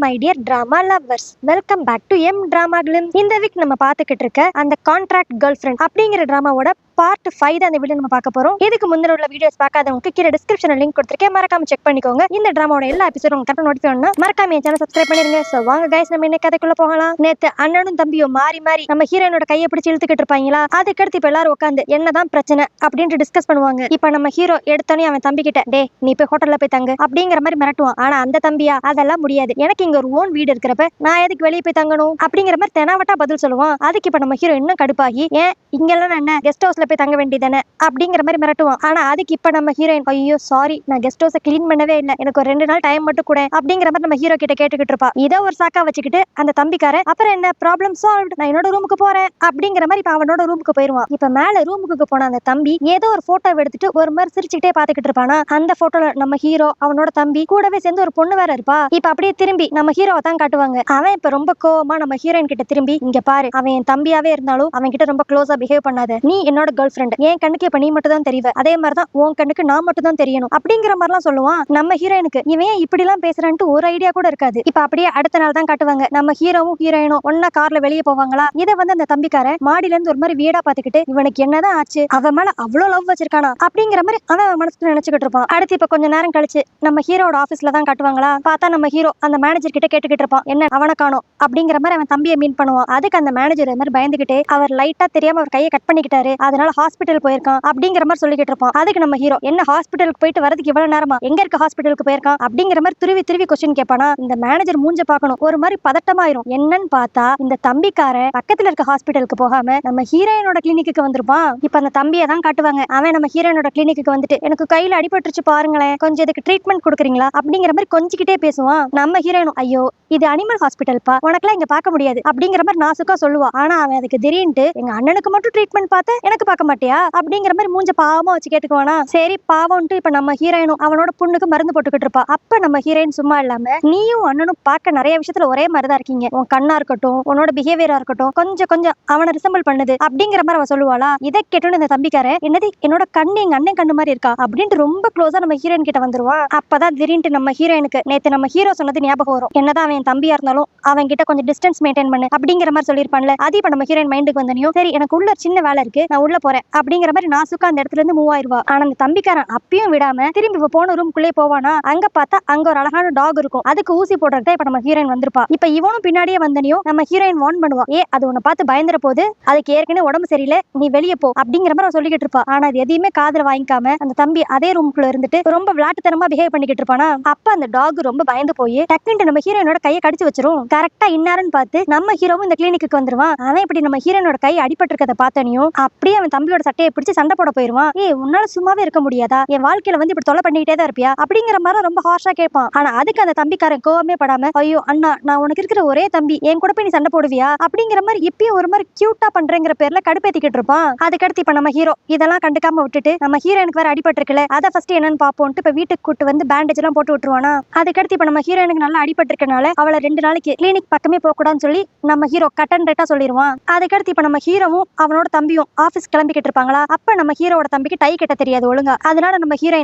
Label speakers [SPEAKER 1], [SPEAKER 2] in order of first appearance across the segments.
[SPEAKER 1] My dear drama lovers, welcome back to M drama கிளிம். இந்த week நம்ம பார்த்துக்கிட்டு இருக்க அந்த கான்ட்ராக்ட் கேர்ள் ஃப்ரெண்ட் அப்படிங்கிற டிராமாவோட பார்ட் 5 தான் இந்த வீடியோ நம்ம பார்க்க போறோம். இதுக்கு முன்னாடி உள்ள வீடியோஸ் பார்க்காதவங்களுக்கு கீழே டிஸ்கிரிப்ஷன்ல லிங்க் கொடுத்திருக்கேன், மறக்காம செக் பண்ணிக்கோங்க. இந்த டிராமாவோட எல்லா எபிசோடும் உங்களுக்கு கரெக்டா நோட்டிஃபை பண்ணா மறக்காம என் சேனல் சப்ஸ்கிரைப் பண்ணிருங்க. சோ வாங்க கைஸ், நம்ம இன்னைக்கு கதைக்குள்ள போகலாம். நேத்து அண்ணனும் தம்பியும் மாறி மாறி நம்ம ஹீரோயினோட கையை பிடிச்சி இழுத்துக்கிட்டு இருப்பாங்களா, அதுக்கடுத்து இப்ப எல்லாரும் உட்காந்து என்னதான் பிரச்சனை அப்படின்ட்டு டிஸ்கஸ் பண்ணுவாங்க. இப்ப நம்ம ஹீரோ எடுத்தோன்னே அவன் தம்பி கிட்ட, டே நீ போய் ஹோட்டல்ல போய் தங்கு அப்படிங்கிற மாதிரி மிரட்டுவான். ஆனா அந்த தம்பியா, அதெல்லாம் முடியாது, எனக்கு இங்க ஒரு ஓன் வீடு இருக்கிறப்ப நான் எதுக்கு வெளியே போய் தங்கணும் அப்படிங்கிற மாதிரி தெனாவட்டா பதில் சொல்லுவான். அதுக்கு இப்ப நம்ம ஹீரோ இன்னும் கடுப்பாகி, ஏன் இங்கெல்லாம் என்ன கெஸ்ட் ஹவுஸ்ல போய் தங்க வேண்டியதானே அப்படிங்கிற மாதிரி மிரட்டுவான். ஆனா அதுக்கு இப்ப நம்ம ஹீரோயின், ஐயோ சாரி, நான் கெஸ்ட் ஹவுஸை கிளீன் பண்ணவே இல்லை, எனக்கு ஒரு 2 நாள் டைம் மட்டும் கூட அப்படிங்கிற மாதிரி நம்ம ஹீரோ கிட்ட கேட்டுக்கிட்டு இருப்பா. இதை ஒரு சாக்கா வச்சுக்கிட்டு அந்த தம்பிக்காரன், அப்புறம் என்ன ப்ராப்ளம் சால்வ், நான் என்னோட ரூமுக்கு போறேன் அப்படிங்கிற மாதிரி இப்ப அவனோட ரூமுக்கு போயிருவான். இப்ப மேல ரூமுக்கு போன அந்த தம்பி ஏதோ ஒரு போட்டோ எடுத்துட்டு ஒரு மாதிரி சிரிச்சுக்கிட்டே பாத்துக்கிட்டு இருப்பானா. அந்த போட்டோல நம்ம ஹீரோ அவனோட தம்பி கூடவே சேர்ந்து ஒரு பொண்ணு வேற இருப்பா. இப்ப அப்படியே திரும்பி நம்ம ஹீரோவை தான் காட்டுவாங்க. அவன் இப்ப ரொம்ப கோவமா நம்ம ஹீரோயின் கிட்ட திரும்பி, இங்க பாரு, அவன் என் தம்பியாவே இருந்தாலும் அவன் கிட்ட ரொம்ப க்ளோஸா பிஹேவ் பண்ணாத, நீ என்னோட கேர்ள் ஃப்ரெண்ட், என் கண்ணுக்கு இப்ப நீ மட்டும் தான் தெரிவ, அதே மாதிரிதான் உன் கண்ணுக்கு நான் மட்டும் தான் தெரியணும் அப்படிங்கிற மாதிரிலாம் சொல்லுவான். நம்ம ஹீரோயினுக்கு இவன் இப்படி எல்லாம் பேசுறான்ட்டு ஒரு ஐடியா கூட இருக்காது. இப்ப அப்படியே அடுத்த நாள் தான் காட்டுவாங்க. நம்ம ஹீரோவும் ஹீரோயினும் ஒன்னா கார்ல வெளியே போவாங்களா. இதை வந்து அந்த தம்பிக்காரன் மாடியில இருந்து ஒரு மாதிரி வீடா பாத்துக்கிட்டு, இவனுக்கு என்னதான் ஆச்சு, அவன் மேல அவ்வளவு லவ் வச்சிருக்கானா அப்படிங்கிற மாதிரி அவன் மனசுல நினைச்சுக்கிட்டு இருப்பான். அடுத்து இப்ப கொஞ்ச நேரம் கழிச்சு நம்ம ஹீரோட ஆபீஸ்ல தான் காட்டுவாங்களா. பார்த்தா நம்ம ஹீரோ அந்த மேனேஜர் கிட்ட கேட்டுக்கிட்டு இருப்பான், என்ன அவனை காணோம் அப்படிங்கிற மாதிரி அவன் தம்பியை மீன் பண்ணுவான். அதுக்கு அந்த மேனேஜர் மாதிரி பயந்துகிட்டே, அவர் லைட்டா தெரியாம அவர் கையை கட் பண்ணிக்கிட்டாரு, அதனால ஹாஸ்பிட்டல் போயிருக்கான் அப்படிங்கிற மாதிரி சொல்லிக்கிட்டு இருப்பான். அதுக்கு நம்ம ஹீரோ, என்ன ஹாஸ்பிட்டலுக்கு போயிட்டு வரதுக்கு இவ்வளவு நேரமா, எங்க இருக்க ஹாஸ்பிட்டலுக்கு போயிருக்கான் அப்படிங்கிற மாதிரி திருவி கொஸ்டின் கேட்பானா. இந்த மேனேஜர் மூஞ்ச பார்க்கணும், ஒரு மாதிரி பதட்டமாயிரும். என்னன்னு பார்த்தா இந்த தம்பிக்காரன் பக்கத்துல இருக்க ஹாஸ்பிட்டலுக்கு போகாம நம்ம ஹீரோயினோட கிளினிக்கு வந்திருப்பான். இப்ப அந்த தம்பியை தான் காட்டுவாங்க. அவன் நம்ம ஹீரோயினோட கிளினிக்கு வந்துட்டு, எனக்கு கையில அடிபட்டுருச்சு பாருங்களேன், கொஞ்சம் இதுக்கு ட்ரீட்மெண்ட் கொடுக்குறீங்களா அப்படிங்கிற மாதிரி கொஞ்சிக்கிட்டே பேசுவான். நம்ம ஹீரோயினும், ஐயோ இது அனிமல் ஹாஸ்பிட்டல் பா, உனக்குலாம் இங்க பார்க்க முடியாது அப்படிங்கிற மாதிரி நாசுக்கா சொல்லுவா. ஆனா அவன் அதுக்கு திடீர்னு, எங்க அண்ணனுக்கு மட்டும் ட்ரீட்மெண்ட் பார்த்து எனக்கு பார்க்க மாட்டியா அப்படிங்கிற மாதிரி மூஞ்ச பாவமா வச்சு கேட்டுக்குவானா. சரி பாவம்ட்டு இப்ப நம்ம ஹீரோயினும் அவனோட புண்ணுக்கு மருந்து போட்டுக்கிட்டு இருப்பா. அப்ப நம்ம ஹீரோயின் சும்மா இல்லாம, நீயும் அண்ணனும் பார்க்க நிறைய விஷயத்துல ஒரே மாதிரிதான் இருக்கீங்க, உன் கண்ணா இருக்கட்டும், உன்னோட பிஹேவியரா இருக்கட்டும், கொஞ்சம் அவனை ரிசம்பிள் பண்ணுது அப்படிங்கிற மாதிரி அவ சொல்லுவாளா. இதை கேட்டோன்னு இந்த தம்பிக்காரன், என்னது என்னோட கண்ணு எங்க அண்ணன் கண்ணு மாதிரி இருக்கா அப்படின்ட்டு ரொம்ப க்ளோஸா நம்ம ஹீரோயின் கிட்ட வந்துருவான். அப்பதான் திடீர்னு நம்ம ஹீரோயினுக்கு நேத்து நம்ம ஹீரோ சொன்னது ஞாபகம் வரும். என்னதான் அவன் தம்பியா இருந்தாலும் அவன் கிட்ட கொஞ்சம் டிஸ்டன்ஸ் மெயின்டைன் பண்ணு அப்படிங்கிற மாதிரி சொல்லிருப்பான்ல. அது இப்ப நம்ம ஹீரோயின் மைண்டுக்கு வந்தனையும், சரி எனக்கு உள்ள சின்ன வேலை இருக்கு, நான் உள்ள போறேன் அப்படிங்கிற மாதிரி நாசுக்கா அந்த இடத்துல இருந்து மூவ் ஆயிருவா. ஆனா அந்த தம்பிக்காரன் அப்பயும் விடாம திரும்பி போன ரூம்குள்ளே போவானா. அங்க பார்த்தா அங்க ஒரு அழகான டாக் இருக்கும், அதுக்கு ஊசி போடுறதா இப்ப நம்ம ஹீரோயின் வந்திருப்பா. இப்ப இவனும் பின்னாடியே வந்தனையும் நம்ம ஹீரோயின் வார்ன் பண்ணுவா, அது உன்னை பார்த்து பயந்துற போது, அதுக்கு ஏற்கனவே உடம்பு சரியில்லை, நீ வெளியே போ அப்படிங்கிற மாதிரி சொல்லிக்கிட்டு இருப்பா. ஆனா அது எதையுமே காதுல வாங்கிக்காம அந்த தம்பி அதே ரூம்குள்ள இருந்துட்டு ரொம்ப விளையாட்டுத்தனமா பிஹேவ் பண்ணிக்கிட்டு இருப்பானா. அப்ப அந்த டாக் ரொம்ப பயந்து போய் டக்குன்னு நம்ம ஹீரோயினோட கையை கடிச்சு வச்சிரும். கரெக்டா இன்னாருன்னு பார்த்து நம்ம ஹீரோவும் இந்த கிளினிக்கு வந்துருவான். அவன் இப்படி நம்ம ஹீரோனோட கை அடிபட்டு இருக்கதை பார்த்தனையும் அப்படியே அவன் தம்பியோட சட்டையை பிடிச்சு சண்டை போட போயிருவான். உன்னால சும்மாவே இருக்க முடியாதா, என் வாழ்க்கையில வந்து இப்படி தொலை பண்ணிக்கிட்டே தான் இருப்பியா அப்படிங்கிற மாதிரி ரொம்ப ஹார்ஷா கேட்பான். ஆனா அதுக்கு அந்த தம்பிக்காரன் கோவமே படாம, ஐயோ அண்ணா, நான் உனக்கு இருக்கிற ஒரே தம்பி, என் கூட போய் நீ சண்டை போடுவியா அப்படிங்கிற மாதிரி இப்பயும் ஒரு மாதிரி கியூட்டா பண்றேங்கிற பேர்ல கடுப்பேத்திக்கிட்டு இருப்பான். அதுக்கடுத்து இப்ப நம்ம ஹீரோ இதெல்லாம் கண்டுக்காம விட்டுட்டு, நம்ம ஹீரோனுக்கு வேற அடிபட்டு இருக்குல்ல, அதை ஃபர்ஸ்ட் என்னன்னு பாப்போம்ட்டு இப்ப வீட்டுக்கு கூட்டு வந்து பேண்டேஜ் எல்லாம் போட்டு விட்டுருவானா. அதுக்கடுத்து இப்ப நம்ம ஹீரோனுக்கு நல்லா அடிபட்டு இருக்கனால அவளை 2 நாளைக்கு கிளினிக் பக்கமே போக கூடாதுன்னு சொல்லி நம்ம ஹீரோ கட் அண்ட் ரைட்டா சொல்லிடுவான். அதுக்கடுத்து இப்ப நம்ம ஹீரோவும் அவனோட தம்பியும் ஆபீஸ் கிளம்பிக்கிட்டு இருப்பாங்களா. அப்ப நம்ம ஹீரோட தம்பிக்கு டை கட்ட தெரியாது ஒழுங்கா, அதனால நம்ம ஹீரோ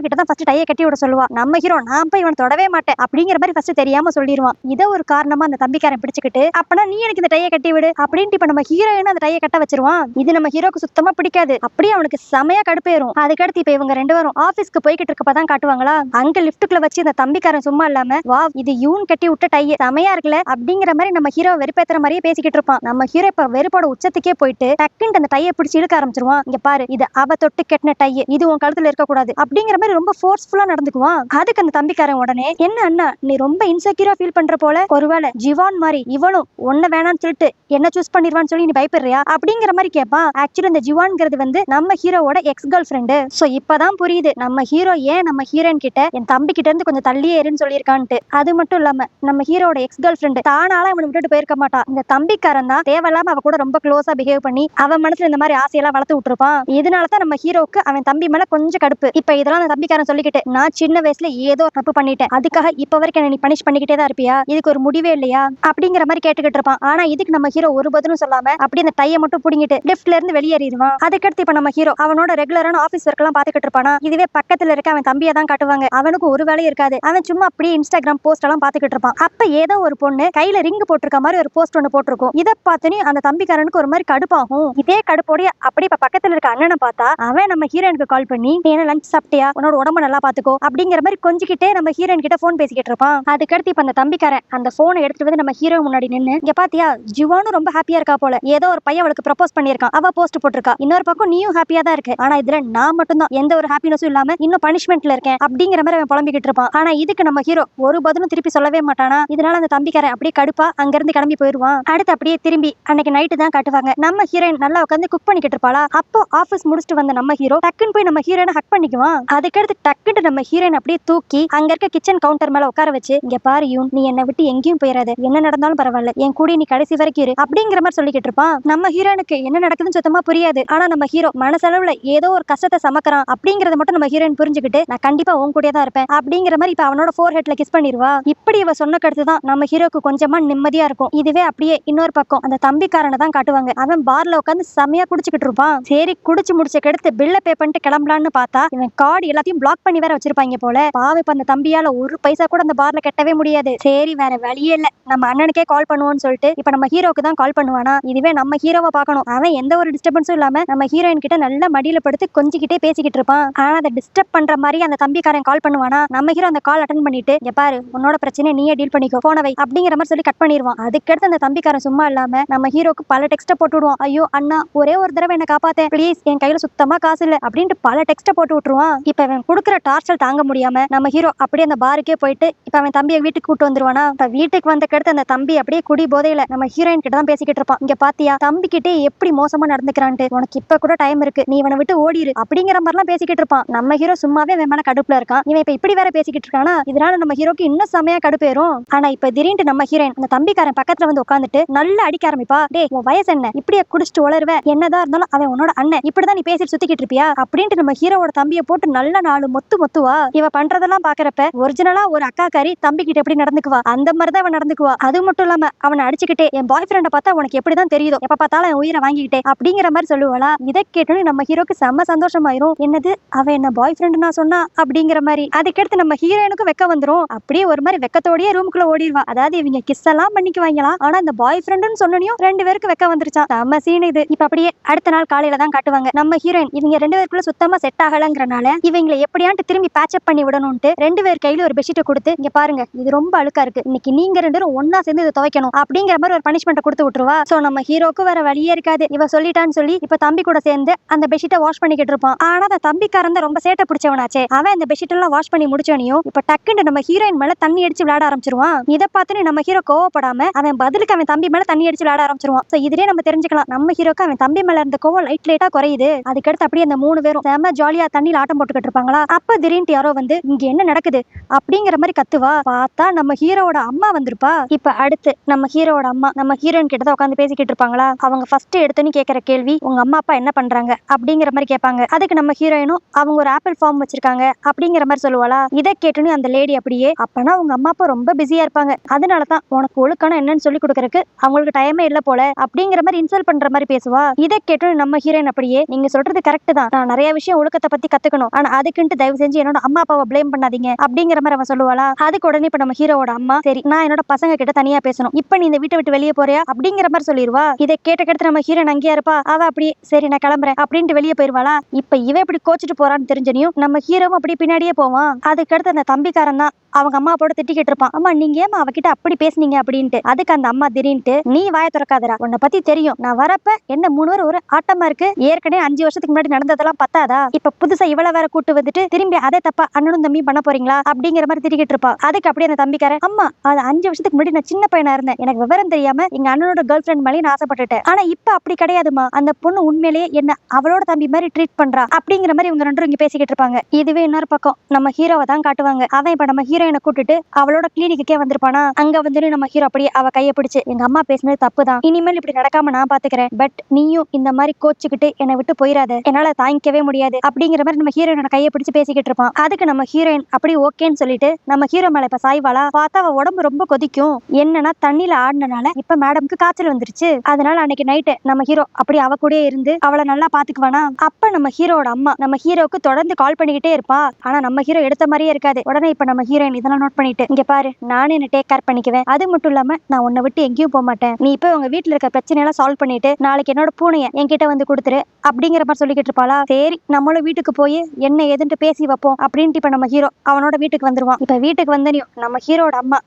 [SPEAKER 1] கிட்ட தான் ஃபர்ஸ்ட் டையை கட்டி விட சொல்லுவா. நம்ம ஹீரோ, நான் போய் இவன் தொடவே மாட்டேன் அப்படிங்கிற மாதிரி ஃபர்ஸ்ட் தெரியாம சொல்லிடுவான். இதை ஒரு காரணமா அந்த தம்பிக்காரன் பிடிச்சுக்கிட்டு, அப்பனா நீ எனக்கு இந்த டையை கட்டி விடு அப்படின்ட்டு இப்ப நம்ம ஹீரோயின் அந்த டையை கட்ட வச்சிருவான். இது நம்ம ஹீரோக்கு சுத்தமா பிடிக்காது, அப்படியே அவனுக்கு செமையா கடுப்பேறும். அதுக்கடுத்து இப்ப இவங்க 2 பேரும் ஆபீஸ்க்கு போய்கிட்டு இருக்கப்பதான் காட்டுவாங்களா. அங்க லிப்டுக்குள்ள வச்சு இந்த தம்பிக்காரன் சும்மா இல்லாம, வா இது யூன் கட்டி விட்ட டை செமையா இருக்குல்ல அப்படிங்கிற மாதிரி நம்ம ஹீரோ வெறுப்பேத்துற மாதிரியே பேசிக்கிட்டு இருப்பான். நம்ம ஹீரோ இப்ப வெறுப்போட உச்சத்துக்கே போயிட்டு டக்குன்னு அந்த டையை பிடிச்சி இழுக்க ஆரம்பிச்சிருவான். இங்க பாரு, இது அவ தொட்டு கெட்டின டை, இது உன் கழுத்துல இருக்க கூடாது அப்படிங்கிற மாதிரி ரொம்ப ஃபோர்ஸ்ஃபுல்லா நடந்துக்குவான். அதுக்கு அந்த தம்பிக்காரன் உடனே, என்ன அண்ணா நீ ரொம்ப இன்செக்யூரா ஃபீல் பண்ற போல, ஒருவேளை ஜிவான் மாதிரி இவனும் ஒன்ன வேணான்னு சொல்லிட்டு என்ன சூஸ் பண்ணிடுவான்னு சொல்லி நீ பயப்படுறியா அப்படிங்கிற மாதிரி கேட்பான். ஆக்சுவலி இந்த ஜிவான்ங்கிறது வந்து நம்ம ஹீரோவோட எக்ஸ் கேர்ள் ஃப்ரெண்டு. சோ இப்பதான் புரியுது நம்ம ஹீரோ ஏன் நம்ம ஹீரோயின் கிட்ட என் தம்பி கிட்ட இருந்து கொஞ்சம் தள்ளியே இருன்னு சொல்லியிருக்கான்ட்டு. அது மட்டும் இல்லாம நம்ம ஹீரோட எக்ஸ் கேர்ள் ஃப்ரெண்டு தானால அவனை விட்டுட்டு போயிருக்க மாட்டா. இந்த தம்பிக்காரன் தான் தேவையில்லாம அவ கூட ரொம்ப க்ளோஸா பிஹேவ் பண்ணி அவன் மனசுல இந்த மாதிரி ஆசையெல்லாம் வளர்த்து விட்டுருப்பான். இதனாலதான் நம்ம ஹீரோக்கு அவன் தம்பி மேல கொஞ்சம் கடுப்பு. இப்ப இதெல்லாம் அந்த தம்பிக்காரன் சொல்லிக்கிட்டு, நான் சின்ன வயசுல ஏதோ தப்பு பண்ணிட்டேன், அதுக்காக இப்ப வரைக்கும் என்ன நீ பனிஷ் பண்ணிக்கிட்டே தான் இருப்பியா, இதுக்கு ஒரு முடிவே இல்லையா அப்படிங்கிற மாதிரி கேட்டுக்கிட்டு இருப்பான். ஆனா இதுக்கு நம்ம ஹீரோ ஒரு பதிலும் சொல்லாம அப்படி அந்த டைய மட்டும் புடிங்கிட்டு லிஃப்ட்ல இருந்து வெளியேறிடுவான். அதுக்கடுத்து இப்ப நம்ம ஹீரோ அவனோட ரெகுலரான ஆபீஸ் ஒர்க் எல்லாம் பாத்துக்கிட்டு இருப்பானா. இதுவே பக்கத்துல இருக்க அவன் தம்பியை தான் காட்டுவாங்க. அவனுக்கு ஒரு வேலையும் இருக்காது. அவன் சும்மா அப்படியே இன்ஸ்டாகிராம் போஸ்ட் எல்லாம் பாத்துக்கிட்டு இருப்பான். அப்ப ஏதோ ஒரு பொண்ணு கையில ரிங் போட்டிருக்க மாதிரி ஒரு போஸ்ட் ஒண்ணு போட்டிருக்கும். இதை பார்த்துனே அந்த தம்பிக்காரனுக்கு ஒரு மாதிரி கடுப்பாகும். இதே கடுப்போடைய அப்படி இப்ப பக்கத்துல இருக்க அண்ணனை பார்த்தா அவன் நம்ம ஹீரோனுக்கு கால் பண்ணி, நீ என்ன லஞ்ச் சாப்பிட்டியா, உன்னோட உடம்பு நல்லா பாத்துக்கோ அப்படிங்கிற மாதிரி கொஞ்சிக்கிட்டே நம்ம ஹீரோயின் கிட்ட போன் பேசிக்கிட்டு இருப்பான். அதுக்கடுத்து இப்ப அந்த தம்பிக்காரன் அந்த போனை எடுத்துட்டு வந்து நம்ம ஹீரோ முன்னாடி நின்னு, இங்க பாத்தியா ஜிவானும் ரொம்ப ஹாப்பியா இருக்கா போல, ஏதோ ஒரு பையன் அவளுக்கு ப்ரப்போஸ் பண்ணிருக்கான், அவ போஸ்ட் போட்டிருக்கா, இன்னொரு பக்கம் நீயும் ஹாப்பியா தான் இருக்கு, ஆனா இதுல நான் மட்டும் தான் எந்த ஒரு ஹாப்பினஸும் இல்லாம இன்னும் பனிஷ்மெண்ட்ல இருக்கேன் அப்படிங்கிற மாதிரி அவன் புலம்பிக்கிட்டு இருப்பான். ஆனா இதுக்கு நம்ம ஹீரோ ஒரு பதிலும் திருப்பி சொல்லவே மாட்டானா. இதனால அந்த தம்பிக்காரன் அப்படியே கடுப்பா அங்க இருந்து கிளம்பி போயிருவான். அடுத்து அப்படியே திரும்பி அன்னைக்கு நைட்டு தான் காட்டுவாங்க. நம்ம ஹீரோயின் நல்லா உட்காந்து குக் பண்ணிக்கிட்டு இருப்பாளா. அப்போ ஆபீஸ் முடிச்சுட்டு வந்த நம்ம ஹீரோ டக்குன்னு போய் நம்ம ஹீரோயினை ஹக் பண்ணிக்குவான். அதுக்கடுத்து டக்குன்னு நம்ம ஹீரோயின் அப்படியே தூக்கி அங்க இருக்க கிச்சன் கவுண்டர் மேல உட்கார வச்சு, இங்க பாரு யூன், நீ என்னை விட்டு எங்கேயும் போயிடாத, என்ன நடந்தாலும் பரவாயில்ல, என் கூட நீ கடைசி வரைக்கும் இரு அப்படிங்கிற மாதிரி சொல்லிக்கிட்டு இருப்பான். நம்ம ஹீரோனுக்கு என்ன நடக்குதுன்னு சுத்தமா புரியாது. ஆனா நம்ம ஹீரோ மனசளவுல ஏதோ ஒரு கஷ்டத்தை சமக்கிறான் அப்படிங்கறத மட்டும் நம்ம ஹீரோயின் புரிஞ்சுக்கிட்டு, நான் கண்டிப்பா உன் கூட தான் இருப்பேன் அப்படிங்கிற மாதிரி இப்ப அவனோட ஃபோர் ஹெட்ல கிஸ் பண்ணிடுவா. இப்படி இவ சொன்ன கடுத்துதான் நம்ம ஹீரோக்கு கொஞ்சமா நிம்மதியா இருக்கும். இதுவே அப்படியே இன்னொரு பக்கம் அந்த தம்பிக்காரனை தான் காட்டுவாங்க. அவன் பார்ல உட்காந்து செமையா குடிச்சுக்கிட்டு இருப்பான். சரி குடிச்சு முடிச்ச கெடுத்து பில்ல பே பண்ணிட்டு கிளம்பலான்னு பார்த்தா இவன் கார்டு எல்லாத்தையும் பிளாக் பண்ணி வேற வச்சிருப்பாங்க போல. பாவம் இப்ப அந்த தம்பியால ஒரு பைசா கூட அந்த பார்ல கட்டவே முடியாது. சரி வேற வழியே இல்ல, நம்ம அண்ணனுக்கே கால் பண்ணுவோம்னு சொல்லிட்டு இப்ப நம்ம ஹீரோக்கு தான் கால் பண்ணுவானா. இதுவே நம்ம ஹீரோவை பார்க்கணும். அவன் எந்த ஒரு டிஸ்டர்பன்ஸும் இல்லாம நம்ம ஹீரோயின் கிட்ட நல்லா மடியில படுத்து கொஞ்சிக்கிட்டே பேசிக்கிட்டு இருப்பான். ஆனா அதை டிஸ்டர்ப் பண்ற மாதிரி அந்த தம்பிக்காரன் கால் பண்ணுவானா. நம்ம ஹீரோ அந்த கால் அட்டன் பண்ணிட்டு, இங்க பாரு உன்னோட பிரச்சனை நீயே டீல் பண்ணிக்கோ, போன வை அப்படிங்கிற மாதிரி சொல்லி கட் பண்ணிடுவான். அதுக்கடுத்து அந்த தம்பிக்காரன் சும்மா இல்லாம நம்ம ஹீரோக்கு பல டெக்ஸ்ட போட்டு விடுவான். ஐயோ அண்ணா ஒரே ஒரு தடவை என்ன காப்பாத்தேன் ப்ளீஸ், என் கையில சுத்தமா காசு இல்ல அப்படின்ட்டு பல டெக்ஸ்ட போட்டு விட்டுருவான். இப்ப அவன் கொடுக்குற டார்ச்சர் தாங்க முடியாம நம்ம ஹீரோ அப்படியே அந்த பாருக்கே போயிட்டு இப்ப அவன் தம்பியை வீட்டுக்கு கூட்டு வந்துருவானா. இப்ப வீட்டுக்கு வந்த கடுத்து அந்த தம்பி அப்படியே குடி போதையில நம்ம ஹீரோயின் கிட்ட தான் பேசிக்கிட்டு இருப்பான். இங்க பாத்தியா தம்பி கிட்டே எப்படி மோசமா நடந்துக்கிறான்ட்டு, உனக்கு இப்ப கூட டைம் இருக்கு, நீ இவனை விட்டு ஓடிரு அப்படிங்கிற மாதிரி எல்லாம் பேசிக்கிட்டு இருப்பான். நம்ம ஹீரோ சும்மாவே வேமான கடுப்புல இருக்கான். இவன் இப்ப இப்படி வேற பேசிக்கிட்டு இருக்கானா. இதனால நம்ம ஹீரோக்கு இன்னும் செமையா கடுப்பேறும். ஆனா இப்ப திடீர்னு நம்ம ஹீரோயின் அந்த தம்பிக்காரன் பக்கத்துல வந்து உட்காந்துட்டு நல்லா அடிக்க ஆரம்பிப்பா. டேய் உன் வயசு என்ன, இப்படியே குடிச்சிட்டு உளருவ, என்னதான் இருந்தாலும் அவன் உன்னோட அண்ணன், இப்படிதான் நீ பேசிட்டு சுத்திக்கிட்டு இருப்பியா அப்படின்ட்டு நம்ம ஹீரோவோட தம்பியை போட்டு நல்ல நாலு மொத்துவா. இவ பண்றதெல்லாம் பாக்குறப்ப ஒரிஜினலா ஒரு அக்காக்காரி தம்பி கிட்ட எப்படி நடந்துக்குவா அந்த மாதிரிதான் அவன் நடந்துக்குவா. அது மட்டும் இல்லாம அவனை அடிச்சுக்கிட்டே, என் பாய் ஃப்ரெண்ட பார்த்தா உனக்கு எப்படிதான் தெரியுதோ, எப்ப பார்த்தாலும் என் உயிரை வாங்கிக்கிட்டே அப்படிங்கிற மாதிரி சொல்லுவாளா. இதை கேட்டு நம்ம ஹீரோக்கு செம்ம சந்தோஷமாயிரும். என்னது அவ என்ன பாய் ஃப்ரெண்ட் நான் சொன்னா அப்படிங்கிற மாதிரி. அதுக்கடுத்து நம்ம ஹீரோனுக்கு வெக்க வந்துரும். அப்படியே ஒரு மாதிரி வெக்கத்தோடயே ரூமுக்குள்ள ஓடிடுவா. அதாவது இவங்க கிஸ் எல்லாம் பண்ணிக்குவாங்களா, ஆனா இந்த பாய் ஃப்ரெண்ட்னு சொன்னனையும் ரெண்டு பேருக்கு வெக்க வந்துருச்சான். செம்ம சீன் இது. இப்ப அப்படியே அடுத்த நாள் காலையில தான் காட்டுவாங்க. நம்ம ஹீரோயின் இவங்க ரெண்டு பேருக்குள்ள சுத்தமா செட் ஆகலங்கிறனால இவங்களை எப்படியாண்டு திரும்பி பேட்சப் பண்ணி விடணும்ட்டு ரெண்டு பேர் கையில ஒரு பெட்ஷீட்டை கொடுத்து, இங்க பாருங்க இது ரொம்ப அழுக்கா இருக்கு, இன்னைக்கு நீங்க ரெண்டு பேரும் ஒன்னா சேர்ந்து இதை துவைக்கணும் அப்படிங்கிற மாதிரி ஒரு பனிஷ்மெண்ட் கொடுத்து விட்டுருவா. சோ நம்ம ஹீரோக்கு வேற வழியே இருக்காது. இவ சொல்லிட்டான்னு சொல்லி இப்ப தம்பி கூட சேர்ந்து அந்த பெட்ஷீட்டை வாஷ் பண்ணிக்கிட்டு இருப்பான். ஆனா அந்த தம்பிக்காரன் ரொம்ப சேட்டை பிடிச்சவனாச்சே. அவன் அந்த பெட்ஷீட் எல்லாம் வாஷ் பண்ணி முடிச்சவனையும் இப்ப டக்குன்னு நம்ம ஹீரோயின் மேல தண்ணி அடிச்சு விளையாட ஆரம்பிச்சிருவான். இதை பார்த்துட்டு நம்ம ஹீரோ கோவப்படாம அவன் பதிலுக்கு அவன் தம்பி மேல தண்ணி அடிச்சு விளையாட ஆரம்பிச்சிருவான். சோ இதுலயே நம்ம தெரிஞ்சுக்கலாம் நம்ம ஹீரோக்கு அவன் தம்பி மேல இருந்த கோவம் லைட்டா குறையுது. அதுக்கடுத்து அப்படியே அந்த மூணு பேரும் செம ஜாலியா தண்ணியில ஆட்டம் போட்டுக்கிட்டு இருப்பாங்களா. அப்ப திடீர்னு யாரோ வந்து இங்க என்ன நடக்குது அப்படிங்கிற மாதிரி கத்துவா. பார்த்தா நம்ம ஹீரோவோட அம்மா வந்திருப்பா. இப்ப அடுத்து நம்ம ஹீரோவோட அம்மா நம்ம ஹீரோயின் கிட்ட தான் உட்காந்து பேசிக்கிட்டு இருப்பாங்களா. அவங்க ஃபர்ஸ்ட் எடுத்துன்னு கேட்கிற கேள்வி, உங்க அம்மா அப்பா என்ன பண்றாங்க அப்படிங்கிற மாதிரி கேட்பாங்க. அதுக்கு நம்ம ஹீரோயினும் அவங்க ஒரு ஆப்பிள் ஃபார்ம் வச்சிருக்காங்க அப்படிங்கிற மாதிரி சொல்லுவாளா. இதை கேட்டுன்னு அந்த லேடி அப்படியே, அப்பனா உங்க அம்மா அப்பா ரொம்ப பிஸியா இருப்பாங்க, அதனாலதான் உனக்கு ஒழுக்கான என்னன்னு சொல்லி கொடுக்கறதுக்கு அவங்களுக்கு டைமே இல்ல போல அப்படிங்கிற மாதிரி இன்சல்ட் பண்ற மாதிரி பேசுவா. இதை கேட்டு நம்ம ஹீரோயின் அப்படியே, நீங்க சொல்றது கரெக்ட் தான், நான் நிறைய விஷயம் ஒழுக்கத்தை பத்தி கத்துக்கணும், ஆனா அதுக்குன்ட்டு தயவு செஞ்சு என்னோட அம்மா அப்பாவை பிளேம் பண்ணாதீங்க அப்படிங்கிற மாதிரி அவன் சொல்லுவாளா. அதுக்கு உடனே இப்ப நம்ம ஹீரோவோட அம்மா, சரி நான் என்னோட பசங்க கிட்ட தனியா பேசணும், இப்ப நீ இந்த வீட்டை விட்டு வெளியே போறியா அப்படிங்கிற மாதிரி சொல்லிடுவா. இதை கேட்ட நம்ம ஹீரோயின் அங்கேயா இருப்பா. அவ அப்படியே சரி நான் கிளம்புறேன் அப்படின்ட்டு வெளியே போயிருவாளா. இப்ப இவ இப்படி கோச்சிட்டு போறான்னு தெரிஞ்சனையும் நம்ம ஹீரோவும் அப்படி பின்னாடியே போவான். அதுக்கடுத்து அந்த தம்பிக்காரன் தான் அவங்க அம்மா அப்போட திட்டிக்கிட்டு இருப்பான். அம்மா நீங்க ஏமா அவகிட்ட அப்படி பேசுனீங்க அப்படின்ட்டு. அதுக்கு அந்த அம்மா திடீர்னு, நீ வாய திறக்காதடா, உன்னை பத்தி தெரியும், நான் வரப்ப என்ன 3 பேர் ஒரு ஆட்டமா இருக்கு, ஏற்கனவே 5 வருஷத்துக்கு முன்னாடி நடந்ததெல்லாம் பத்தாதா, இப்ப புதுசா இவள வேற கூட்டு வந்துட்டு திரும்பி அதே தப்பா அண்ணனும் தம்பி பண்ண போறீங்களா அப்படிங்கிற மாதிரி திட்டிக்கிட்டு இருப்பா. அதுக்கு அப்படியே அந்த தம்பிக்காரன், அம்மா அது 5 வருஷத்துக்கு முன்னாடி நான் சின்ன பையனா இருந்தேன், எனக்கு விவரம் தெரியாம எங்க அண்ணனோட கேர்ள் ஃபிரெண்ட் மேலே நான் ஆசைப்பட்டுட்டேன், ஆனா இப்ப அப்படி கிடையாதுமா, அந்த பொண்ணு உண்மையிலேயே என்ன அவளோட தம்பி மாதிரி ட்ரீட் பண்றா அப்படிங்கிற மாதிரி இவங்க ரெண்டும் இங்க பேசிக்கிட்டு இருப்பாங்க. இதுவே இன்னொரு பக்கம் நம்ம ஹீரோவை தான் காட்டுவாங்க. அவன் இப்ப நம்ம ஹீரோயின் ஹீரோயினை கூட்டிட்டு அவளோட கிளினிக்கே வந்திருப்பானா. அங்க வந்து நம்ம ஹீரோ அப்படியே அவ கையை பிடிச்சு, எங்க அம்மா பேசினது தப்புதான், இனிமேல் இப்படி நடக்காம நான் பாத்துக்கிறேன், பட் நீயும் இந்த மாதிரி கோச்சுக்கிட்டு என்னை விட்டு போயிடாத, என்னால தாங்கிக்கவே முடியாது அப்படிங்கிற மாதிரி நம்ம ஹீரோயினோட கையை பிடிச்சு பேசிக்கிட்டு இருப்பான். அதுக்கு நம்ம ஹீரோயின் அப்படி ஓகேன்னு சொல்லிட்டு நம்ம ஹீரோ மேல இப்ப சாய்வாளா. பார்த்தா அவ உடம்பு ரொம்ப கொதிக்கும். என்னன்னா தண்ணியில ஆடினால இப்ப மேடம்க்கு காய்ச்சல் வந்துருச்சு. அதனால அன்னைக்கு நைட்டு நம்ம ஹீரோ அப்படி அவ கூட இருந்து அவளை நல்லா பாத்துக்குவானா. அப்ப நம்ம ஹீரோட அம்மா நம்ம ஹீரோக்கு தொடர்ந்து கால் பண்ணிக்கிட்டே இருப்பா. ஆனா நம்ம ஹீரோ எடுத்த மாதிரியே இருக்காது. உடனே இப்ப நம்ம ஹீரோயின் இதெல்லாம் நோட் பண்ணிட்டு, இங்க பாரு, நானே என்ன டேக் கேர் பண்ணிக்குவேன், அது மட்டும் இல்லாம நான் உன்னை விட்டு எங்கேயும் போக மாட்டேன், நீ இப்ப உங்க வீட்டுல இருக்க பிரச்சனையெல்லாம் சால்வ் பண்ணிட்டு நாளைக்கு என்னோட பூனைய என்கிட்ட வந்து கொடுத்துரு அப்படிங்கிற மாதிரி சொல்லிக்கிட்டு இருப்பாளா. சரி, நம்மளும் வீட்டுக்கு போய் என்ன ஏதுன்ட்டு பேசி வைப்போம் அப்படின்ட்டு இப்ப நம்ம ஹீரோ அவனோட வீட்டுக்கு வந்துருவான். இப்ப வீட்டுக்கு வந்தனையும் நம்ம ஹீரோட அம்மா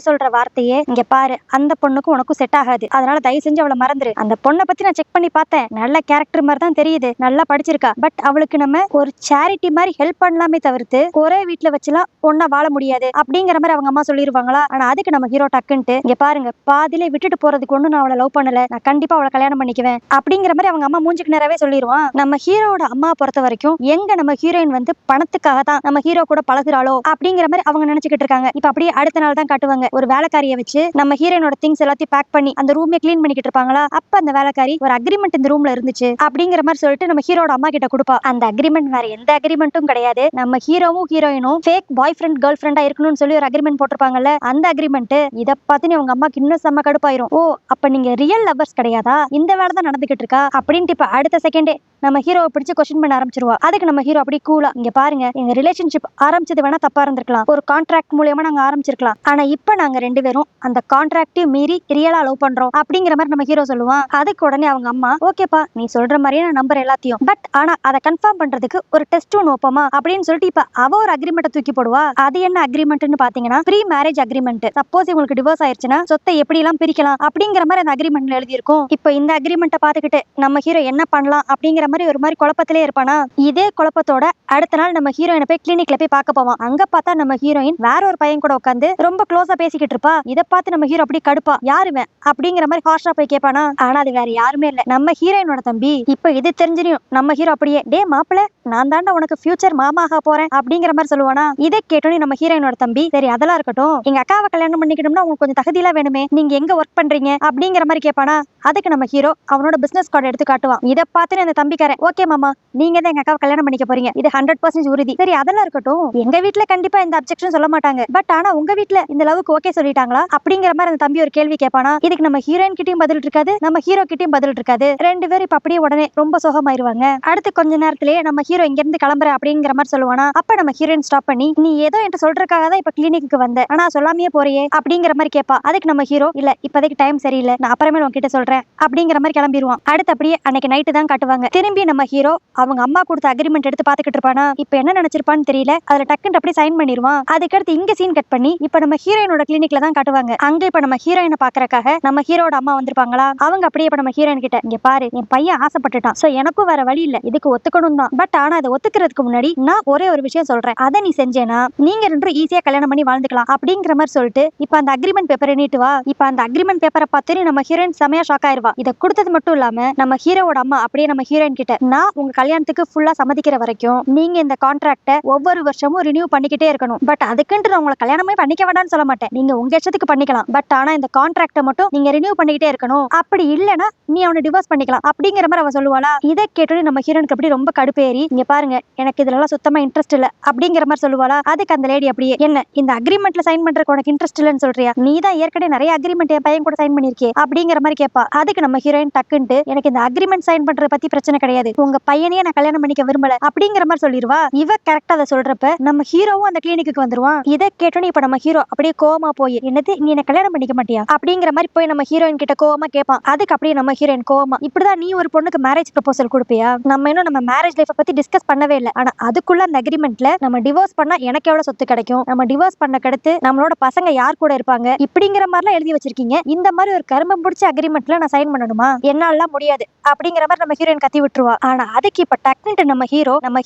[SPEAKER 1] சொல்ற வார்த்தையே, இங்க பாரு, அந்த பொண்ணுக்கும் உனக்கும் செட் ஆகாது, அதனால தயவு செஞ்சு அவளை மறந்துரு, அந்த பொண்ணை பத்தி நான் செக் பண்ணி பார்த்தேன், நல்ல கேரக்டர் மாதிரி தான் தெரியுது, நல்லா படிச்சிருக்கா, பட் அவளுக்கு நம்ம ஒரு சேரிட்டி மாதிரி ஹெல்ப் பண்ணலாமே தவிர்த்து ஒரே வீட்டுல வச்சுலாம் ஒன்னா வாழ முடியாது அப்படிங்கிற மாதிரி அவங்க அம்மா சொல்லிருவாங்களா. ஆனா அதுக்கு நம்ம ஹீரோ டக்குன்ட்டு, இங்க பாருங்க, பாதியிலே விட்டுட்டு போறதுக்கு ஒண்ணு நான் அவளை லவ் பண்ணல, நான் கண்டிப்பா அவளை கல்யாணம் பண்ணிக்குவேன் அப்படிங்கிற மாதிரி அவங்க அம்மா மூஞ்சுக்கு நேரவே சொல்லிடுவான். நம்ம ஹீரோட அம்மா பொறுத்த வரைக்கும் எங்க நம்ம ஹீரோயின் வந்து பணத்துக்காக தான் நம்ம ஹீரோ கூட பழகுறாளோ அப்படிங்கிற மாதிரி அவங்க நினைச்சுக்கிட்டு இருக்காங்க. இப்ப அப்படியே அடுத்த நாள் தான் காட்டுவாங்க. ஒரு வேலைக்காரியை வச்சு நம்ம ஹீரோயினோட திங்ஸ் எல்லாத்தையும் பேக் பண்ணி அந்த ரூமே கிளீன் பண்ணிக்கிட்டு இருப்பாங்களா. அப்ப அந்த வேலைக்காரி ஒரு அக்ரிமெண்ட் இந்த ரூம்ல இருந்துச்சு அப்படிங்கிற மாதிரி சொல்லிட்டு நம்ம ஹீரோட அம்மா கிட்ட கொடுப்பா. அந்த அக்ரிமெண்ட் வேற எந்த அக்ரிமெண்ட்டும் கிடையாது, நம்ம ஹீரோவும் ஹீரோயினும் ஃபேக் பாய் ஃப்ரெண்ட் கேர்ள் ஃப்ரெண்டா இருக்கணும்னு சொல்லி ஒரு அக்ரிமெண்ட் போட்டிருப்பாங்கல்ல, அந்த அக்ரிமெண்ட். இத பார்த்து உங்க அம்மாக்கு இன்னும் செம்ம கடுப்பாயிரும். ஓ, அப்ப நீங்க ரியல் லவ்வர்ஸ் கிடையாதா, இந்த வேலை தான் நடந்துகிட்டு இருக்கா அப்படின்ட்டு இப்ப அடுத்த செகண்டே நம்ம ஹீரோவை பிடிச்சு கொஸ்டின் பண்ண ஆரம்பிச்சிருவா. அதுக்கு நம்ம ஹீரோ அப்படி கூலா, இங்க பாருங்க, எங்க ரிலேஷன்ஷிப் ஆரம்பிச்சது வேணா தப்பா இருந்திருக்கலாம், ஒரு கான்ட்ராக்ட் மூலமா நாங்க ஆரம்பிச்சிருக்கலாம், ஆனா இப்ப நாங்க ரெண்டு பேரும் அந்த கான்ட்ராக்டையும் மீறி ரியலா லவ் பண்றோம் அப்படிங்கிற மாதிரி நம்ம ஹீரோ சொல்லுவான். அதுக்கு உடனே அவங்க அம்மா, ஓகேப்பா, நீ சொல்ற மாதிரியே நான் நம்புற எல்லாத்தையும், பட் ஆனா அதை கன்ஃபார்ம் பண்றதுக்கு ஒரு டெஸ்ட் ஒன்று வைப்போமா அப்படின்னு சொல்லிட்டு இப்ப அவ ஒரு அக்ரிமெண்ட் தூக்கி போடுவா. அது என்ன அக்ரிமெண்ட்னு பாத்தீங்கன்னா ப்ரீ மேரேஜ் அக்ரிமெண்ட். சப்போஸ் உங்களுக்கு டிவோர்ஸ் ஆயிருச்சுன்னா சொத்தை எப்படி எல்லாம் பிரிக்கலாம் அப்படிங்கிற மாதிரி அந்த அக்ரிமெண்ட்ல எழுதி இருக்கும். இப்போ இந்த அக்ரிமெண்ட்டை பாத்துக்கிட்டு நம்ம ஹீரோ என்ன பண்ணலாம் அப்படிங்கிற மாதிரி ஒரு மாதிரி குழப்பத்திலே இருப்பானா. இதே குழப்பத்தோட அடுத்த நாள் நம்ம ஹீரோயினை போய் கிளினிக்ல போய் பார்க்க போவான். அங்க பார்த்தா நம்ம ஹீரோயின் வேற ஒரு பையன் கூட உட்காந்து ரொம்ப க்ளோஸா பேசிக்கிட்டு இருப்பா. இதை பார்த்து நம்ம ஹீரோ அப்படி கடுப்பா, யாருமே அப்படிங்கிற மாதிரி ஹார்ஷா போய் கேட்பானா. ஆனா அது வேற யாருமே இல்ல, நம்ம ஹீரோயினோட தம்பி. இப்ப இது தெரிஞ்சிடும் நம்ம ஹீரோ அப்படியே, டே மாப்பிள, நான் தாண்டா உனக்கு ஃபியூச்சர் மாமாக போறேன் அப்படிங்கிற மாதிரி சொல்லுவானா. இதை கேட்டோன்னே நம்ம ஹீரோயினோட தம்பி, சரி அதெல்லாம் இருக்கட்டும், எங்க அக்காவை கல்யாணம் பண்ணிக்கணும்னா உங்களுக்கு கொஞ்சம் தகுதியெல்லாம் வேணுமே, நீங்க எங்க ஒர்க் பண்றீங்க அப்படிங்கிற மாதிரி கேட்பானா. அதுக்கு நம்ம ஹீரோ அவனோட பிசினஸ் கார்டு எடுத்து காட்டுவான். இதை பார்த்துட்டு அந்த தம்பிக்காரன், ஓகே மாமா, நீங்க தான் எங்க அக்காவை கல்யாணம் பண்ணிக்க போறீங்க, இது 100% உறுதி, சரி அதெல்லாம் இருக்கட்டும், எங்க வீட்டுல கண்டிப்பா இந்த அப்ஜெக்ஷன் சொல்ல மாட்டாங்க, பட் ஆனா உங்க வீட்டுல இந்த லவ்வுக்கு ஓகே சொல்லிட்டாங்களா அப்படிங்கிற மாதிரி அந்த தம்பி ஒரு கேள்வி கேட்பானா. இதுக்கு நம்ம ஹீரோயின் கிட்டயும் பதில் இருக்காது, நம்ம ஹீரோ கிட்டயும் பதில் இருக்காது. ரெண்டு பேரும் இப்ப அப்படியே உடனே ரொம்ப சோகமாயிருவாங்க. அடுத்து கொஞ்ச நேரத்திலேயே நம்ம ஹீரோ இங்க இருந்து கிளம்புற அப்படிங்கிற மாதிரி சொல்லுவானா. அப்ப நம்ம ஹீரோயின் ஸ்டாப் பண்ணி, நீ ஏதோ என்கிட்ட சொல்றதுக்காக தான் இப்ப கிளினிக்கு வந்த, ஆனா சொல்லாமையே போறியே அப்படிங்கிற மாதிரி கேட்பா. அதுக்கு நம்ம ஹீரோ, இல்ல இப்போதைக்கு டைம் சரியில்லை, நான் அப்புறமே உங்ககிட்ட சொல்றேன் அப்படிங்கிற மாதிரி கிளம்பிடுவான். அடுத்து அப்படியே அன்னைக்கு நைட்டு தான் காட்டுவாங்க. திரும்பி நம்ம ஹீரோ அவங்க அம்மா கொடுத்த அக்ரிமெண்ட் எடுத்து பாத்துக்கிட்டு இருப்பானா. இப்ப என்ன நினைச்சிருப்பான்னு தெரியல, அதுல டக்குன்னு அப்படியே சைன் பண்ணிடுவான். அதுக்கடுத்து இங்க சீன் கட் பண்ணி இப்ப நம்ம ஹீரோயினோட கிளினிக்ல தான் காட்டுவாங்க. அங்க இப்ப நம்ம ஹீரோயினை பாக்குறக்காக நம்ம ஹீரோட அம்மா வந்திருப்பாங்களா. அவங்க அப்படியே இப்ப நம்ம ஹீரோயின் கிட்ட, இங்க பாரு, என் பையன் ஆசைப்பட்டுட்டான், சோ எனக்கும் வேற வழி இல்ல, இதுக்கு ஒத்துக்கணும் தான், பட் ஆனா அதை ஒத்துக்கிறதுக்கு முன்னாடி நான் ஒரே ஒரு விஷயம் சொல்றேன், அதை நீ செஞ்சேனா நீங்க ரெண்டு ஈஸியா கல்யாணம் பண்ணி வாழ்ந்துக்கலாம் அப்படிங்கிற மாதிரி சொல்லிட்டு இப்ப அந்த அக்ரிமெண்ட் பேப்பரை நீட்டு வா. இப்ப அந்த அக்ரிமெண்ட் பேப்பரை பார்த்து நம்ம ஹீரோயின் செமையா ஷாக் ஆயிருவா. இதை கொடுத்தது மட்டும் இல்லாம நம்ம ஹீரோட அம்மா அப்படியே நம்ம ஹீரோயின் கிட்ட, நான் உங்க கல்யாணத்துக்கு ஃபுல்லா சம்மதிக்கிற வரைக்கும் நீங்க இந்த கான்ட்ராக்ட ஒவ்வொரு வருஷமும் ரினியூ பண்ணிக்கிட்டே இருக்கணும், பட் அதுக்குன்ட்டு நான் உங்களை கல்யாணமே பண்ணிக்க வேண்டாம்னு சொல்ல மாட்டேன், நீங்க உங்க இஷ்டத்துக்கு பண்ணிக்கலாம், பட் ஆனா இந்த கான்ட்ராக்ட மட்டும் நீங்க ரினியூ பண்ணிக்கிட்டே இருக்கணும், அப்படி இல்லனா நீ அவனை டிவோர்ஸ் பண்ணிக்கலாம் அப்படிங்கிற மாதிரி அவ சொல்லுவாளா. இதை கேட்டோன்னே நம்ம ஹீரோனுக்கு அப்படி ரொம்ப கடுப்பேறி, இங்க பாருங்க, எனக்கு இதுல எல்லாம் சுத்தமா இன்ட்ரெஸ்ட் இல்ல அப்படிங்கிற மாதிரி சொல்லுவாளா. அதுக்கு அந்த லேடி அப்படியே, என்ன இந்த அக்ரிமெண்ட்ல சைன் பண்றதுக்கு உனக்கு இன்ட்ரெஸ்ட் இல்லன்னு சொல்றியா, நீ தான் ஏற்கனவே நிறைய அக்ரிமெண்ட் என் பையன் கூட சைன் பண்ணிருக்கே அப்படிங்கிற மாதிரி கேட்பா. அதுக்கு நம்ம ஹீரோயின் டக்குன்ட்டு, எனக்கு இந்த அக்ரிமெண்ட் சைன் பண்றத பத்தி பிரச்சனை கிடையாது, உங்க பையனையே நான் கல்யாணம் பண்ணிக்க விரும்பல அப்படிங்கிற மாதிரி சொல்லிடுவா. இவ கரெக்டா அதை சொல்றப்ப நம்ம ஹீரோவும் அந்த கிளினிக்கு வந்துருவான். இதை கேட்டோன்னே இப்ப நம்ம ஹீரோ அப்படியே கோவமா போய், என்னது நீ என்ன கல்யாணம் பண்ணிக்க மாட்டியா அப்படிங்கிற மாதிரி போய் நம்ம ஹீரோயின் கிட்ட கோவமா கேட்பான். அதுக்கு அப்படியே நம்ம ஹீரோயின் கோவமா, இப்படிதான் நீ ஒரு பொண்ணுக்கு மேரேஜ் ப்ரொபோசல் கொடுப்பியா, நம்ம இன்னும் நம்ம மேரேஜ் லைஃப் பத்தி டிஸ்கஸ் பண்ணவே இல்லை, ஆனா அதுக்குள்ள அந்த அக்ரிமெண்ட்ல நம்ம டிவோர்ஸ் பண்ணா எனக்கு எவ்வளவு சொத்து கிடைக்கும், நம்ம டிவோர்ஸ் பண்ண கடுத்து நம்மளோட பசங்க யார் கூட இருப்பாங்க இப்படிங்கிற மாதிரிலாம் எழுதி வச்சிருக்கீங்க, இந்த மாதிரி ஒரு கரும்பம் பிடிச்ச அக்ரிமெண்ட்ல நான் சைன் பண்ணணுமா, என்னாலாம் முடியாது அப்படிங்கிற மாதிரி நம்ம ஹீரோயின் கத்தி விட்டுருவா. ஆனா அதுக்கு இப்ப டக்குன்ட்டு நம்ம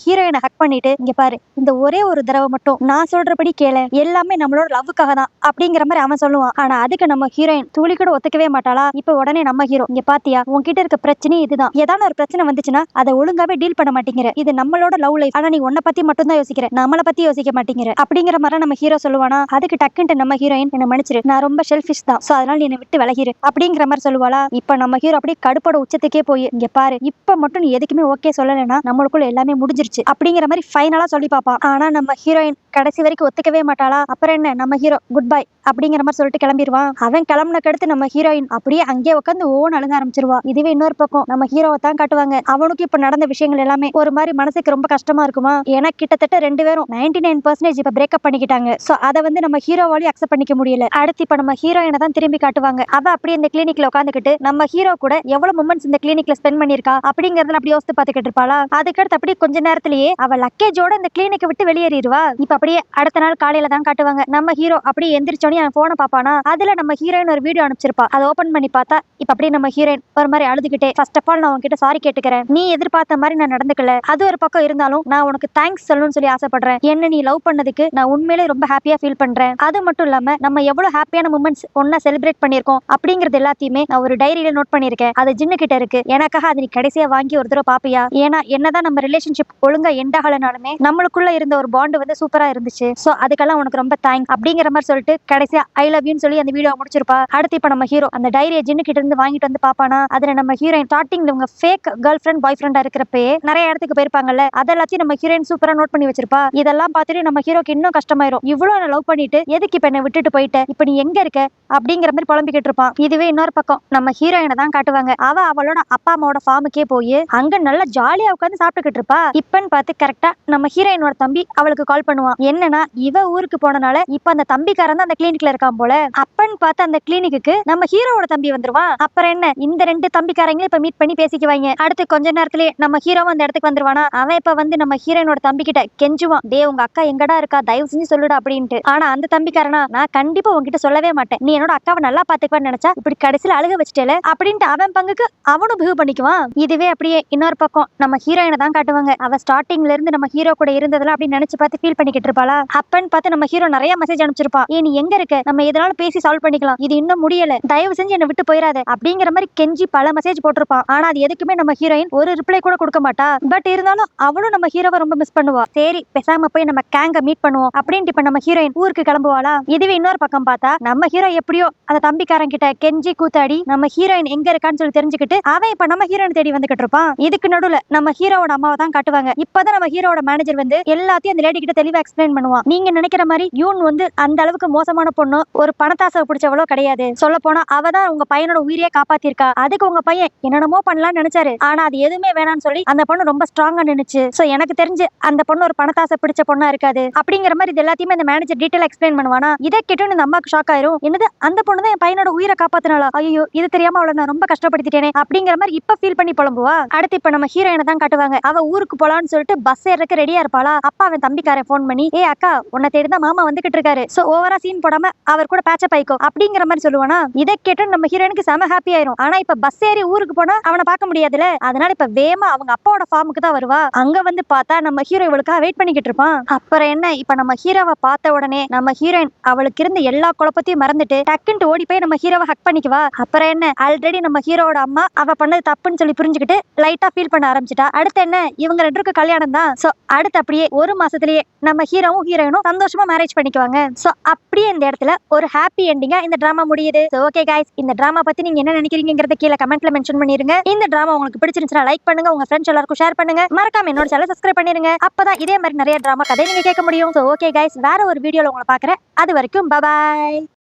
[SPEAKER 1] ஹீரோயினை ஹக் பண்ணிட்டு, இங்க பாரு, இந்த ஒரே ஒரு தடவை மட்டும் நான் சொல்றபடி கேளு, எல்லாமே நம்மளோட லவ்வுக்காக தான் அப்படிங்கிற மாதிரி அவன் சொல்லுவான். ஆனா அதுக்கு நம்ம ஹீரோயின் துளி கூட ஒத்துக்கவே மாட்டாளா. இப்ப உடனே நம்ம ஹீரோ, இங்க பாத்தியா, உன்கிட்ட இருக்க பிரச்சனை இதுதான், ஏதாவது ஒரு பிரச்சனை வந்துச்சுன்னா அதை ஒழுங்காவே டீல் பண்ண மாட்டேங்கிற, இது நம்மளோட லவ் லைஃப், ஆனா நீ உன்னை பத்தி மட்டும் தான் யோசிக்கிற, நம்மளை பத்தி யோசிக்க மாட்டேங்கிற அப்படிங்கிற மாதிரி நம்ம ஹீரோ சொல்லுவானா. அதுக்கு டக்குன்ட்டு நம்ம ஹீரோயின் என்ன மன்னிச்சிரு, நான் ரொம்ப ஷெல்ஃபிஷ் தான், சோ அதனால நீ என்னை விட்டு விலகிரு அப்படிங்கிற மாதிரி சொல்லுவாளா. இப்ப நம்ம ஹீரோ அப்படியே கடுப்போட உச்சத்துக்கே போய், இங்க பாரு இப்ப மட்டும் நீ எதுக்குமே ஓகே சொல்லலைன்னா நம்மளுக்குள்ள எல்லாமே முடிஞ்சிருச்சு அப்படிங்கிற மாதிரி ஃபைனலா சொல்லி பாப்பான். ஆனா நம்ம ஹீரோயின் கடைசி வரைக்கும் ஒத்துக்கவே மாட்டாளா. அப்புறம் என்ன, நம்ம ஹீரோ குட் பை அப்படிங்கிற மாதிரி சொல்லிட்டு கிளம்பிடுவான். அவன் கிளம்புனக்கு அடுத்து நம்ம ஹீரோயின் அப்படியே அங்கே உட்காந்து ஓன் அழுக ஆரம்பிச்சிருவா. இதுவே இன்னொரு பக்கம் நம்ம ஹீரோவை தான் காட்டுவாங்க. அவனுக்கு இப்ப நடந்த விஷயங்கள் எல்லாமே ஒரு மாதிரி மனசுக்கு ரொம்ப கஷ்டமா இருக்குமா. ஏன்னா கிட்டத்தட்ட 2 பேரும் 99% இப்ப பிரேக்கப் பண்ணிக்கிட்டாங்க. சோ அதை வந்து நம்ம ஹீரோவாலையும் அக்செப்ட் பண்ணிக்க முடியல. அடுத்து இப்ப நம்ம ஹீரோயினை தான் திரும்பி காட்டுவாங்க. அவ அப்படியே இந்த கிளினிக்ல உட்காந்துக்கிட்டு நம்ம ஹீரோ கூட எவ்வளவு மொமெண்ட்ஸ் இந்த கிளினிக்ல ஸ்பெண்ட் பண்ணிருக்கா அப்படிங்கறதுல அப்படி யோசித்து பாத்துக்கிட்டு இருப்பாளா. அதுக்கடுத்து அப்படியே கொஞ்ச நேரத்திலேயே அவ லக்கேஜோட இந்த கிளினிக்கை விட்டு வெளியேறிடுவா. இப்ப அப்படியே அடுத்த நாள் காலையில தான் காட்டுவாங்க. நம்ம ஹீரோ அப்படியே எந்திரிச்சோனே அவன் போனை பாப்பானா. அதுல நம்ம ஹீரோயின் ஒரு வீடியோ அனுப்பிச்சிருப்பா. அதை ஓபன் பண்ணி பார்த்தா இப்ப அப்படியே நம்ம ஹீரோயின் ஒரு மாதிரி அழுதுகிட்டே, ஃபர்ஸ்ட் ஆஃப் ஆல் நான் உன்கிட்ட சாரி கேட்டுக்கிறேன், நீ எதிர்பார்த்த மாதிரி நான் நடந்துக்கல, அது ஒரு பக்கம் இருந்தாலும் நான் உனக்கு தேங்க்ஸ் சொல்லணும்னு சொல்லி ஆசைப்படுறேன், என்ன நீ லவ் பண்ணதுக்கு நான் உண்மையிலே ரொம்ப ஹாப்பியா ஃபீல் பண்றேன், அது மட்டும் இல்லாம நம்ம எவ்வளவு ஹாப்பியான மூமெண்ட்ஸ் ஒன்னா செலிப்ரேட் பண்ணிருக்கோம் அப்படிங்கறது எல்லாத்தையுமே நான் ஒரு டைரியில நோட் பண்ணிருக்கேன், அது ஜின்னு கிட்ட இருக்கு, எனக்காக அது நீ கடைசியா வாங்கி ஒரு தடவை பாப்பியா, ஏன்னா என்னதான் நம்ம ரிலேஷன்ஷிப் ஒழுங்கா எண்ட் ஆகலனாலுமே நம்மளுக்குள்ள இருந்த ஒரு பாண்ட் வந்து சூப்பரா இருந்துச்சு, சோ அதுக்கெல்லாம் உனக்கு ரொம்ப தேங்க்ஸ் அப்படிங்கிற மாதிரி சொல்லிட்டு கடைசியா ஐ லவ் யூன்னு சொல்லி அந்த வீடியோ முடிச்சிருப்பா. அடுத்து இப்ப நம்ம ஹீரோ அந்த டைரியை ஜின்னு கிட்ட இருந்து வாங்கிட்டு வந்து பாப்பானா. அதுல நம்ம ஹீரோயின் ஸ்டார்டிங்ல இவங்க ஃபேக் கேர்ள் ஃப்ரெண்ட் பாய் ஃப்ரெண்டா இருக்கிறப்பயே நிறைய இடத்துக்கு போயிருப்பாங்கல்ல, அதெல்லாத்தையும் நம்ம ஹீரோயின் சூப்பரா நோட் பண்ணி வச்சிருப்பா. இதெல்லாம் பார்த்துட்டு நம்ம ஹீரோக்கு இன்னும் கஷ்டமாயிரும். இவ்வளவு லவ் பண்ணிட்டு எதுக்கு இப்ப என்ன விட்டுட்டு போயிட்ட, இப்ப நீ எங்க இருக்க அப்படிங்கிற மாதிரி புலம்பிக்கிட்டு இருப்பான். இதுவே இன்னொரு பக்கம் நம்ம ஹீரோயினை தான் காட்டுவாங்க. அவ அவளோட அப்பா அம்மாவோட ஃபார்முக்கே போய் அங்க நல்லா ஜாலியா உட்காந்து சாப்பிட்டுக்கிட்டு இருப்பா. இப்பன்னு பார்த்து கரெக்டா நம்ம ஹீரோயினோட தம்பி அவளுக்கு கால் பண்ணுவான். என்னன்னா இவ ஊருக்கு போனனால இப்ப அந்த தம்பிக்காரன் தான் அந்த கிளினிக்ல இருக்கான் போல. அப்பன்னு பார்த்து அந்த கிளினிக்கு நம்ம ஹீரோவோட தம்பி வந்துருவான். அப்புறம் என்ன, இந்த 2 தம்பிக்காரங்களும் இப்ப மீட் பண்ணி பேசிக்குவாங்க. அடுத்து கொஞ்ச நேரத்திலே நம்ம ஹீரோவும் அந்த இடத்துக்கு வந்துருவானா. அவன் இப்ப வந்து நம்ம ஹீரோயினோட தம்பி கிட்ட கெஞ்சுவான், டே உங்க அக்கா எங்கடா இருக்கா, தயவு செஞ்சு சொல்லுடா அப்படின்ட்டு. ஆனா அந்த தம்பிக்காரனா, நான் கண்டிப்பா உங்ககிட்ட சொல்லவே மாட்டேன், நீ என்னோட அக்காவை நல்லா பாத்துக்குவான்னு நினைச்சா இப்படி கடைசியில அழுக வச்சுட்டேல அப்படின்ட்டு அவன் பங்குக்கு அவனும் பிஹேவ் பண்ணிக்குவான். இதுவே அப்படியே இன்னொரு பக்கம் நம்ம ஹீரோயினை தான் காட்டுவாங்க. அவ ஸ்டார்டிங்ல இருந்து நம்ம ஹீரோ கூட இருந்ததெல்லாம் அப்படி நினைச்சு பார்த்து ஃபீல் பண்ணிக்கிட்டு இருப்பாளா. அப்பன்னு பார்த்து நம்ம ஹீரோ நிறைய மெசேஜ் அனுப்பிச்சிருப்பான். நீ எங்க இருக்க, நம்ம எதனாலும் பேசி சால்வ் பண்ணிக்கலாம், இது இன்னும் முடியல, தயவு செஞ்சு என்ன விட்டு போயிடாத அப்படிங்கிற மாதிரி கெஞ்சி பல மெசேஜ் போட்டிருப்பான். ஆனா அது எதுக்குமே நம்ம ஹீரோயின் ஒரு ரிப்ளை கூட கொடுக்க மாட்டா. பட் இருந்தாலும் அவளும் நம்ம ஹீரோவை ரொம்ப மிஸ் பண்ணுவா. சரி பேசாம போய் நம்ம கேங்க மீட் பண்ணுவோம் அப்படின்ட்டு இப்ப நம்ம ஹீரோயின் ஊருக்கு கிளம்புவாளா. இதுவே இன்னொரு பக்கம் பார்த்தா நம்ம ஹீரோ எப்படியோ அந்த தம்பிக்காரன் கிட்ட கெஞ்சி கூத்தாடி நம்ம ஹீரோயின் எங்க இருக்கான்னு சொல்லி தெரிஞ்சுக்கிட்டு அவன் இப்ப நம்ம ஹீரோயின் தேடி வந்துகிட்டு இருப்பான். இதுக்கு நடுவுல நம்ம ஹீரோவோட அம்மாவை தான் காட்டுவாங்க. இப்பதான் நம்ம ஹீரோட மேனேஜர் வந்து எல்லாத்தையும் அந்த லேடி கிட்ட தெளிவா எக்ஸ்பிளைன் பண்ணுவான். நீங்க நினைக்கிற மாதிரி யூன் வந்து அந்த அளவுக்கு மோசமான பொண்ணு, ஒரு பணத்தாசை பிடிச்சவளோ கிடையாது, சொல்ல போனா அவதான் உங்க பையனோட உயிரையே காப்பாத்திருக்கா, அதுக்கு உங்க பையன் என்னென்னமோ பண்ணலாம்னு நினைச்சாரு, ஆனா அது எதுவுமே வேணாம்னு சொல்லி அந்த பொண்ணு ரொம்ப ஸ்ட்ராங்கா நினைச்சு, சோ எனக்கு தெரிஞ்சு அந்த பொண்ணு ஒரு பணத்தாசை பிடிச்ச பொண்ணா இருக்காது அப்படிங்கிற மாதிரி இது எல்லாத்தையுமே அந்த மேனேஜர் டீடைலா எக்ஸ்பிளைன் பண்ணுவானா. இதை கேட்டு இந்த அம்மாக்கு ஷாக் ஆயிரும். என்னது, அந்த பொண்ணு தான் என் பையனோட உயிரை காப்பாத்தினாலா, ஐயோ இது தெரியாம அவளை நான் ரொம்ப கஷ்டப்படுத்திட்டேனே அப்படிங்கிற மாதிரி இப்ப ஃபீல் பண்ணி புலம்புவா. அடுத்து இப்ப நம்ம ஹீரோயினை தான் காட்டுவாங்க. அவ ஊருக்கு போலான்னு சொல்லிட்டு பஸ் ஏறக்கு ரெடியா இருப்பாளா. அப்பா அவன் தம்பிக்காரன் போன் பண்ணி, ஏ அக்கா உன்னை தேடிதான் மாமா வந்துகிட்டு இருக்காரு, சோ ஓவரா சீன் போடாம அவர் கூட பேச்ச பைக்கோ அப்படிங்கிற மாதிரி சொல்லுவானா. இதை கேட்டு நம்ம ஹீரோயினுக்கு செம ஹாப்பி ஆயிரும். ஆனா இப்ப பஸ் ஏறி ஊருக்கு போனா அவனை பார்க்க முடியாதுல, அதனால இப்ப வேமா அவங்க அப்பாவோட ஃபார்முக்கு தான் வருவா. அங்க வந்து பார்த்தா நம்ம ஹீரோ இவளுக்காக வெயிட் பண்ணிக்கிட்டு இருப்பான். அப்புறம் என்ன, இப்ப நம்ம ஹீரோவை பார்த்த உடனே நம்ம ஹீரோயின் அவளுக்கு இருந்த எல்லா குழப்பத்தையும் மறந்துட்டு டக்குன்ட்டு ஓடி போய் நம்ம ஹீரோவை ஹக் பண்ணிக்குவா. அப்புறம் என்ன, ஆல்ரெடி நம்ம ஹீரோவோட அம்மா அவ பண்ணது தப்புன்னு சொல்லி புரிஞ்சுக்கிட்டு லைட்டா ஃபீல் பண்ண ஆரம்பிச்சிட்டா. அடுத்து என்ன, இவங்க 2 பேருக்கு கல்யாணம் தான். சோ அடுத்து அப்படியே ஒரு மாசத்திலேயே நம்ம ஹீரோவும் ஹீரோயினும் சந்தோஷமா மேரேஜ் பண்ணிக்குவாங்க. சோ அப்படியே இந்த இடத்துல ஒரு ஹாப்பி எண்டிங்கா இந்த டிராமா முடியுது. சோ ஓகே गाइस, இந்த டிராமா பத்தி நீங்க என்ன நினைக்கிறீங்கங்கறத கீழ கமெண்ட்ல மென்ஷன் பண்ணிருங்க. இந்த டிராமா உங்களுக்கு பிடிச்சிருந்துச்சுனா லைக் பண்ணுங்க, உங்க ஃப்ரெண்ட்ஸ் எல்லாருக்கும் ஷேர் பண்ணுங்க, மறக்காம என்னோட சேனலை சப்ஸ்கிரைப் பண்ணிருங்க. அப்பதான் இதே மாதிரி நிறைய டிராமா கதை நீங்க கேட்க முடியும். சோ ஓகே गाइस, வேற ஒரு வீடியோல உங்களை பார்க்கறேன். அது வரைக்கும் பை பை.